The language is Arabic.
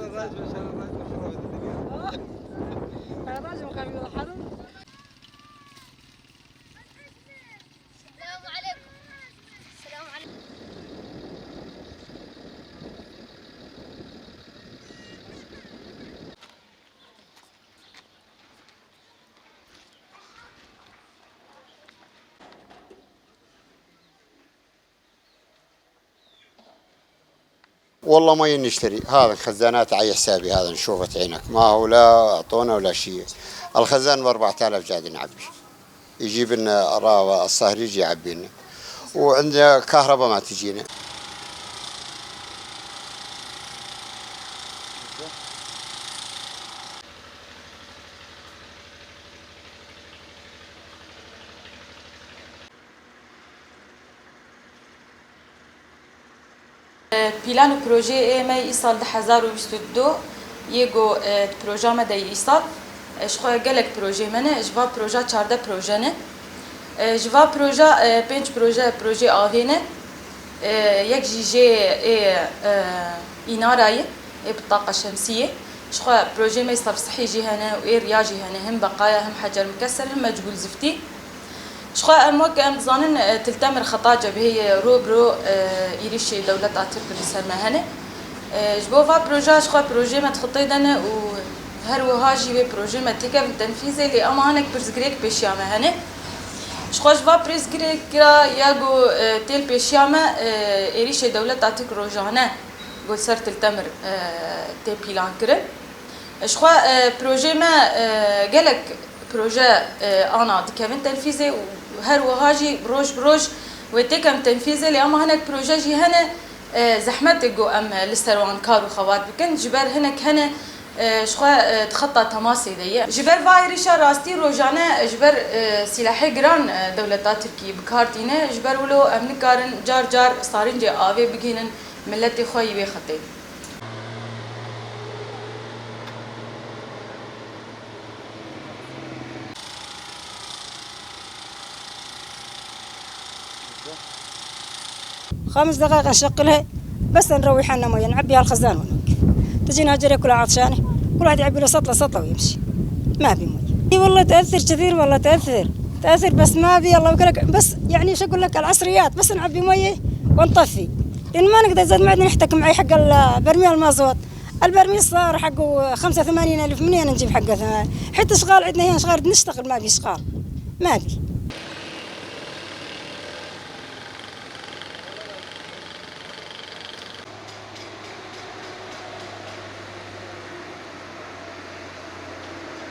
الراجل مخافي الحرم. السلام عليكم. السلام عليكم. والله ما نشتري هذا الخزانات على حسابي، هذا نشوفة عينك ما هو لا أعطونا ولا شيء. الخزان ب 4000 قاعد نعبي، يجيب لنا الصهري يجي يعبي لنا، وعندنا كهرباء ما تجينا. پیلان و پروژه ایمه ای سال 2022 یکو پروژه ما دی ای سال اشخواه گلک پروژه منه اجوا پروژه 14 پروژه نه اجوا پروژه 5 پروژه آوینه یک جیجه اینارایی بالطاقة الشمسية اشخواه پروژه ما يصرف صحي جهنه و رياجي هنه هم بقايا هم حجر مكسر هم مجبول زفتي شخوا أموك أم زانن تلتمر خطاجة بهي روبرو إيريش دولة أترك بسرمة هنا جبوفا بروجا شخوا بروجي ما تخطي دنا وهر وهاجي ببروجي ما تكف تنفيذي اللي أما هناك برزقريك بشيامة هنا شخوا جبا برزقريك ياجو تيل بشيامة إيريش دولة أترك روجانا قول سر تلتمر تي بيلان كرن شخوا بروجي ما قالك بروجي أنا دكمن تنفيذي وهر وهاجي بروج وتكم تنفيذي لأما هناك بروجي جي هنا زحمت جو أم لستروان كارو خوات بكن جبر هناك هنا شخوا تخطى تماسي دي جبر فايريشا راستي روجانا جبر سلاحي جران دولة تركي بكارتينه جبر ولو أمن كارن جار صارين جي آوي بجينن ملتي خوي بيخطي خمس دقائق نشغلها بس نروح لنا ميه نعبيها الخزان هناك تجينا هجرة كلها عطشانة كل واحد يعبي له سطلة ويمشي ما في ميه. اي والله تأثر كثير والله تأثر بس ما في الله وكلك بس يعني ايش اقول لك العصريات بس نعبي ميه ونطفي لأن ما نقدر زاد ما عندنا نحتك معي حق البرميل المازوت البرميل صار حقه 85,000 منين نجيب حقه حتى شغال عندنا هنا شغال نشتغل ما في شغال ما في